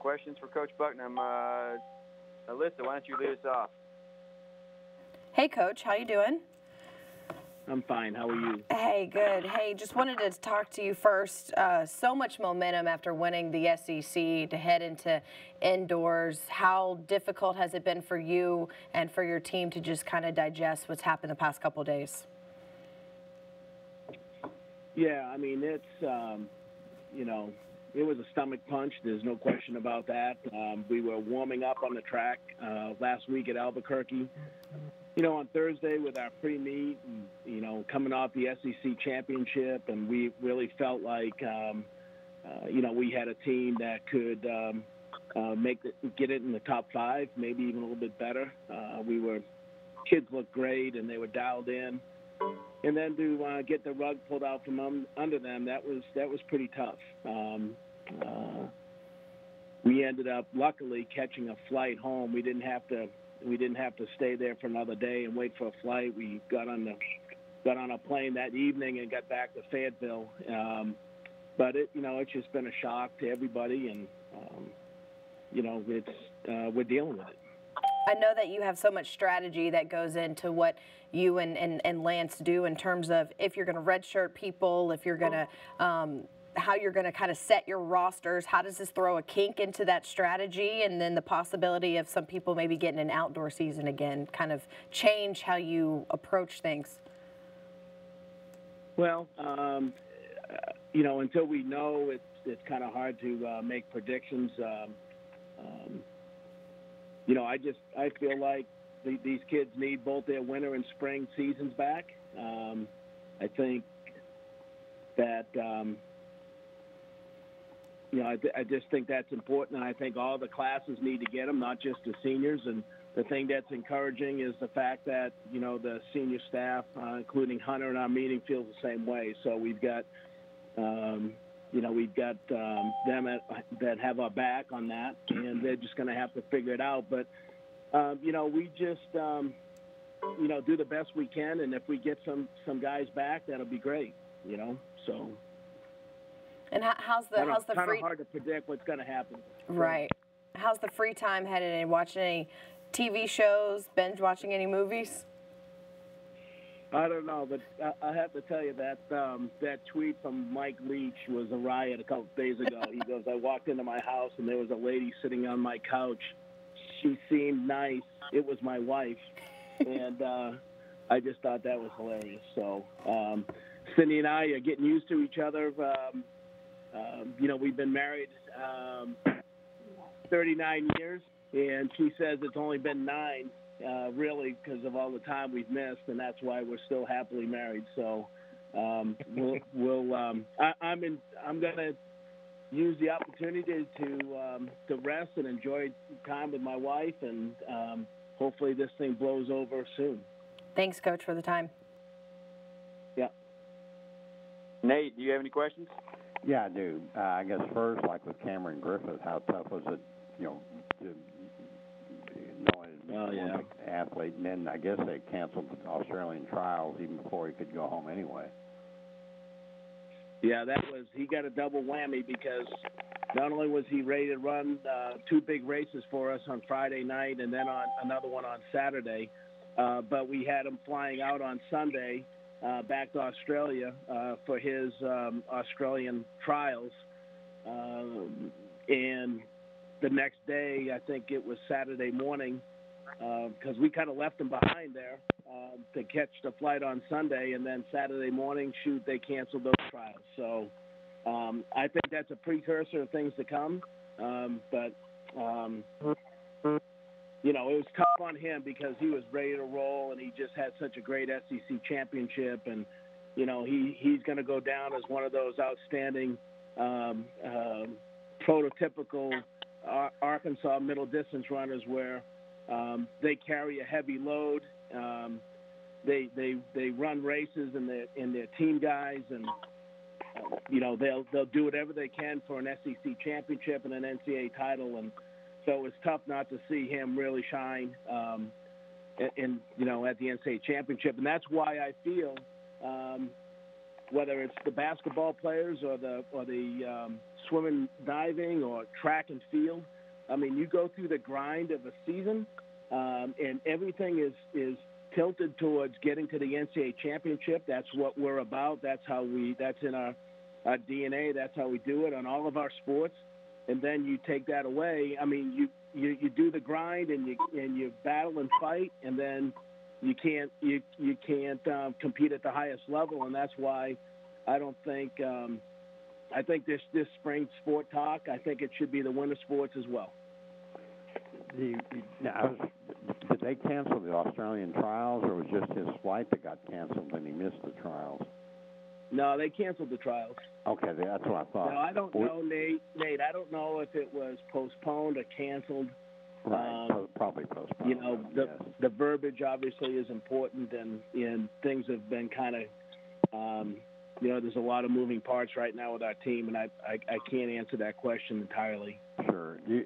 questions for Coach Bucknam. Alyssa, why don't you lead us off? Hey, Coach. How you doing? I'm fine. How are you? Hey, good. Hey, just wanted to talk to you first. So much momentum after winning the SEC to head into indoors. How difficult has it been for you and for your team to just kind of digest what's happened the past couple of days? Yeah, I mean, it's, it was a stomach punch. There's no question about that. We were warming up on the track last week at Albuquerque. On Thursday with our pre-meet, and, coming off the SEC championship, and we really felt like, we had a team that could get it in the top 5, maybe even a little bit better. Kids looked great, and they were dialed in. And then to get the rug pulled out from under them, that was pretty tough. We ended up, luckily, catching a flight home. We didn't have to stay there for another day and wait for a flight. We got on a plane that evening and got back to Fayetteville. But it's just been a shock to everybody, and we're dealing with it. I know that you have so much strategy that goes into what you and Lance do in terms of if you're going to redshirt people, if you're going to how you're going to kind of set your rosters. How does this throw a kink into that strategy, and then the possibility of some people maybe getting an outdoor season again, kind of change how you approach things? Well, until we know, it's kind of hard to make predictions. I feel like these kids need both their winter and spring seasons back. I think that, I just think that's important, and I think all the classes need to get them, not just the seniors. And the thing that's encouraging is the fact that, the senior staff, including Hunter in our meeting, feels the same way. So we've got, them that have our back on that, and they're just going to have to figure it out. But, we just, do the best we can, and if we get some guys back, that'll be great, so. And how's the kind free? Of hard to predict what's going to happen. Right. How's the free time headed in? Watching any TV shows? Binge watching any movies? I don't know, but I have to tell you that that tweet from Mike Leach was a riot a couple of days ago. He goes, "I walked into my house and there was a lady sitting on my couch. She seemed nice. It was my wife," and I just thought that was hilarious. So Cindy and I are getting used to each other. We've been married 39 years, and she says it's only been 9, really, because of all the time we've missed, and that's why we're still happily married. So I'm going to use the opportunity to rest and enjoy time with my wife, and hopefully this thing blows over soon. Thanks, Coach, for the time. Yeah. Nate, do you have any questions? Yeah, I do. I guess first, like with Cameron Griffith, how tough was it, knowing athlete, and then I guess they canceled the Australian trials even before he could go home anyway. Yeah, he got a double whammy because not only was he ready to run 2 big races for us on Friday night and then on another one on Saturday, but we had him flying out on Sunday back to Australia for his Australian trials. And the next day, I think it was Saturday morning, because we kind of left him behind there to catch the flight on Sunday, and then Saturday morning, they canceled those trials. So I think that's a precursor of things to come. But it was tough on him because he was ready to roll, and he just had such a great SEC championship, and he's going to go down as one of those outstanding prototypical Arkansas middle distance runners where they carry a heavy load. They run races in their team guys, and they'll do whatever they can for an SEC championship and an NCAA title, and so it's tough not to see him really shine at the NCAA championship. And that's why I feel whether it's the basketball players or the swimming, diving, or track and field. I mean, you go through the grind of a season, and everything is tilted towards getting to the NCAA championship. That's what we're about. That's in our DNA. That's how we do it on all of our sports. And then you take that away. I mean, you do the grind and you battle and fight, and then you can't compete at the highest level. And that's why I don't think I think this spring sport talk, I think it should be the winter sports as well. Did they cancel the Australian trials, or was just his flight that got canceled and he missed the trials? No, they canceled the trials. Okay, that's what I thought. No, I don't know, Nate. I don't know if it was postponed or canceled. Right, probably postponed. You know, the verbiage obviously is important, and things have been kind of, you know, there's a lot of moving parts right now with our team, and I can't answer that question entirely. Sure. Do you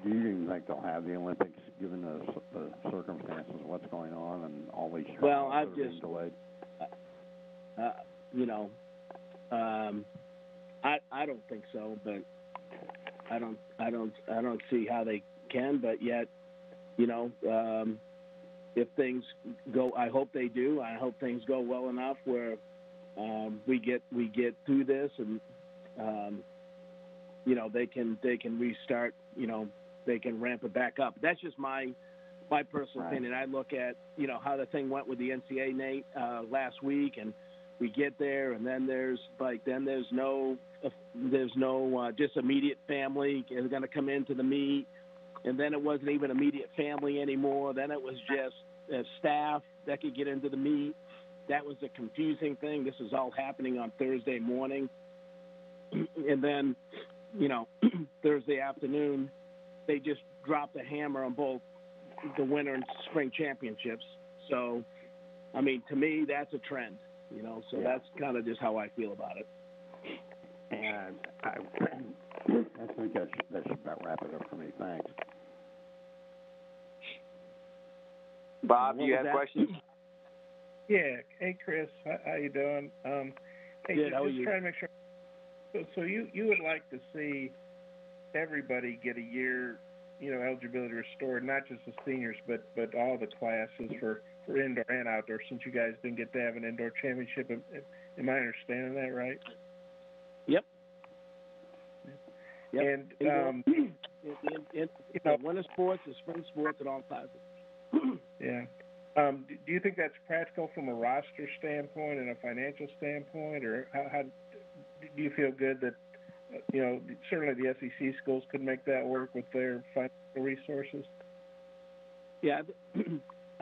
even think they'll have the Olympics given the circumstances of what's going on and all these trials that are being delayed? You know, I don't think so, but I don't see how they can. But yet, you know, if things go, I hope they do. I hope things go well enough where we get through this, and you know, they can restart. You know, they can ramp it back up. That's just my personal opinion. I look at, you know, how the thing went with the NCAA, Nate, last week, and we get there, and then there's no just immediate family is going to come into the meet, and then it wasn't even immediate family anymore. Then it was just staff that could get into the meet. That was a confusing thing. This is all happening on Thursday morning, and then, you know, Thursday afternoon, they just dropped the hammer on both the winter and spring championships. So, I mean, to me, that's a trend. You know, so that's kind of just how I feel about it. And I think that should about wrap it up for me. Thanks. Bob, do you have questions? Yeah. Hey, Chris. How you doing? Hey, good. How are you? Just trying to make sure. So you would like to see everybody get a year, you know, eligibility restored, not just the seniors, but all the classes for indoor and outdoor, since you guys didn't get to have an indoor championship. Am I understanding that right? Yep. And winter sports, the spring sports, and all classes. Yeah. Do you think that's practical from a roster standpoint and a financial standpoint, or how do you feel good that, you know, certainly the SEC schools could make that work with their financial resources? Yeah,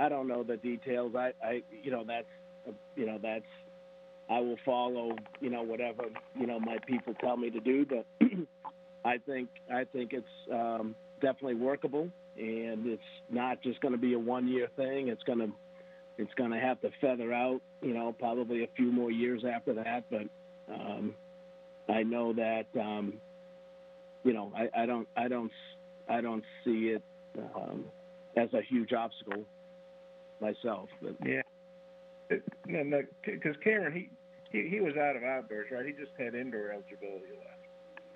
I don't know the details. I will follow, you know, whatever, you know, my people tell me to do. But I think it's definitely workable, and it's not just going to be a one-year thing. It's going to have to feather out, you know, probably a few more years after that. But I know that, you know, I don't see it as a huge obstacle myself. But. Yeah. No, because Cameron, he was out of outdoors, right? He just had indoor eligibility left,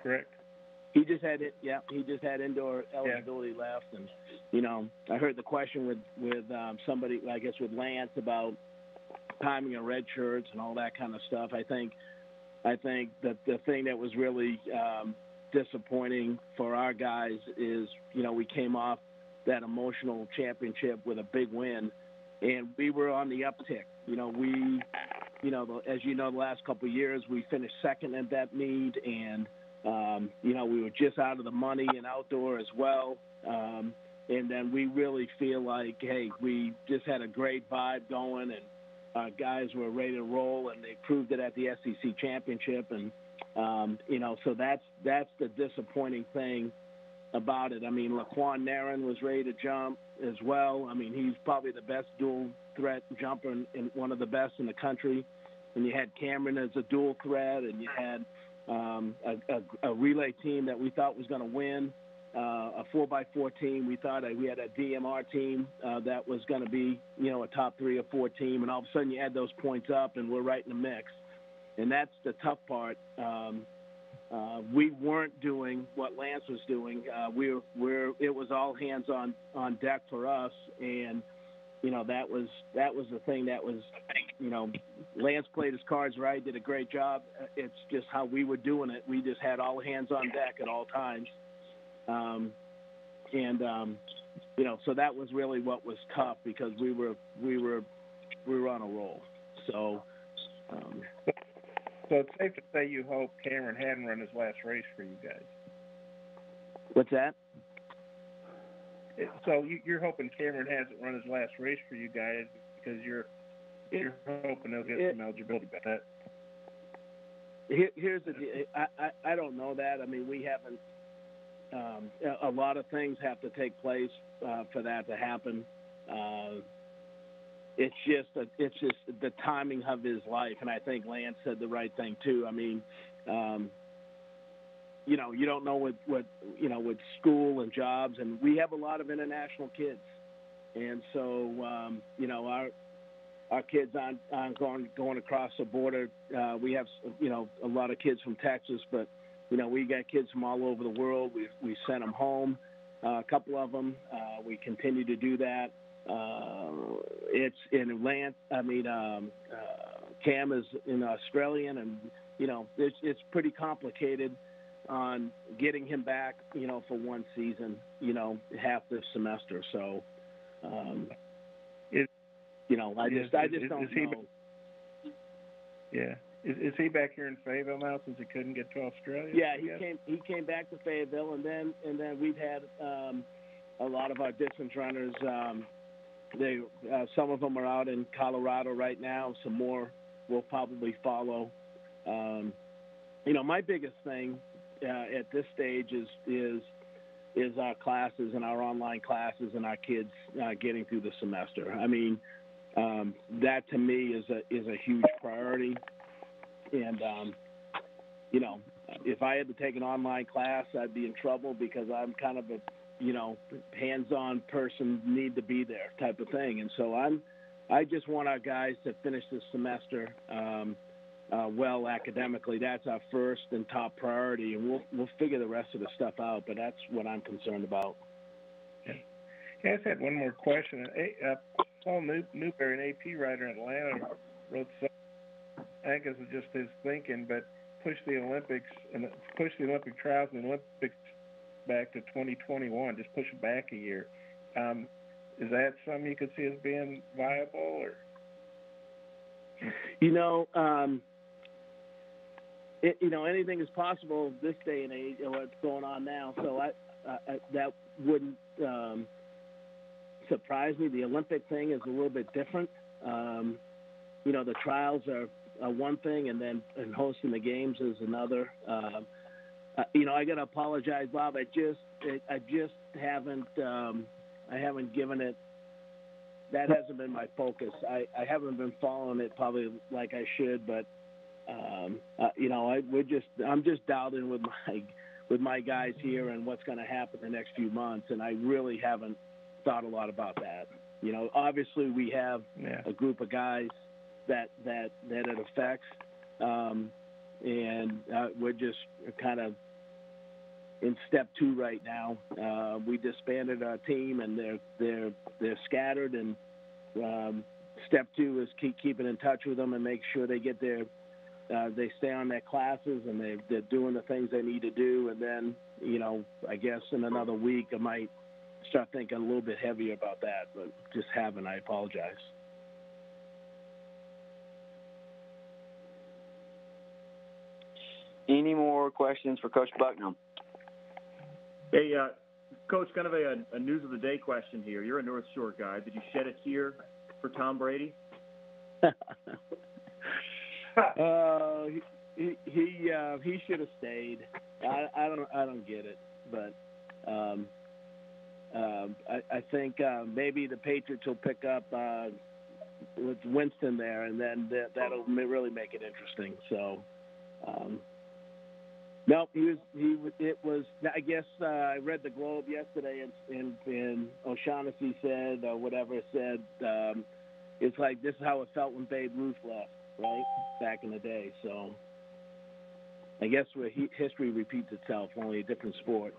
correct? He just had it. Yeah, he just had indoor eligibility left, and you know, I heard the question with somebody, I guess, with Lance about timing of red shirts and all that kind of stuff. I think that the thing that was really disappointing for our guys is, you know, we came off that emotional championship with a big win, and we were on the uptick. You know, as you know, the last couple of years we finished second at that meet, and you know, we were just out of the money in outdoor as well. And then we really feel like, hey, we just had a great vibe going, and our guys were ready to roll, and they proved it at the SEC championship. And you know, so that's the disappointing thing about it. I mean, Laquan Nairn was ready to jump as well. I mean, he's probably the best dual threat jumper and one of the best in the country. And you had Cameron as a dual threat, and you had a relay team that we thought was going to win, a 4x4 team. We thought we had a DMR team that was going to be, you know, a top 3 or 4 team, and all of a sudden you add those points up, and we're right in the mix. And that's the tough part we weren't doing what Lance was doing. It was all hands on deck for us, and that was the thing that was, Lance played his cards right, did a great job. It's just how we were doing it. We just had all hands on deck at all times, so that was really what was tough because we were on a roll. So it's safe to say you hope Cameron hadn't run his last race for you guys. What's that? So you're hoping Cameron hasn't run his last race for you guys because you're hoping he'll get some eligibility back. Here's the deal. I don't know that. I mean, we haven't. A lot of things have to take place for that to happen. It's just the timing of his life, and I think Lance said the right thing too. I mean, you don't know with school and jobs, and we have a lot of international kids, and so our kids aren't going across the border. We have a lot of kids from Texas, but we got kids from all over the world. We sent them home, a couple of them. We continue to do that. It's in Lance. Cam is in Australian, and it's pretty complicated on getting him back. For one season, half the semester. So, I just don't know. Yeah. Is he back here in Fayetteville now since he couldn't get to Australia? Yeah, he came back to Fayetteville, and then we've had a lot of our distance runners. Some of them are out in Colorado right now. Some more will probably follow. My biggest thing at this stage is our classes and our online classes and our kids getting through the semester. I mean, that to me is a huge priority. And, if I had to take an online class, I'd be in trouble because I'm kind of a, hands-on person, need to be there type of thing. And so I just want our guys to finish this semester well academically. That's our first and top priority, and we'll figure the rest of the stuff out, but that's what I'm concerned about. Yeah, I just had one more question. Paul Newberry, an AP writer in Atlanta, wrote something. I think this is just his thinking, but push the Olympic trials and the Olympics back to 2021. Just push it back a year. Is that something you could see as being viable, or? Anything is possible this day and age. What's going on now? So that wouldn't surprise me. The Olympic thing is a little bit different. The trials are one thing, and hosting the games is another. I got to apologize, Bob. I just haven't. I haven't given it. That hasn't been my focus. I haven't been following it probably like I should, but I'm just dialed in with my guys here and what's going to happen the next few months, and I really haven't thought a lot about that. Obviously we have a group of guys that it affects, and we're just kind of in step 2 right now. We disbanded our team, and they're scattered, and step 2 is keeping in touch with them and make sure they get they stay on their classes and they're doing the things they need to do. And then, I guess in another week I might start thinking a little bit heavier about that, but just haven't. I apologize. Any more questions for Coach Bucknam? Hey, Coach, kind of a news of the day question here. You're a North Shore guy. Did you shed a tear for Tom Brady? He should have stayed. I don't get it, but I think maybe the Patriots will pick up with Winston there, and then that'll really make it interesting. So. No, it was. I guess I read the Globe yesterday, and O'Shaughnessy said, or whatever said, it's like this is how it felt when Babe Ruth left, right, back in the day. So, I guess where history repeats itself, only a different sport.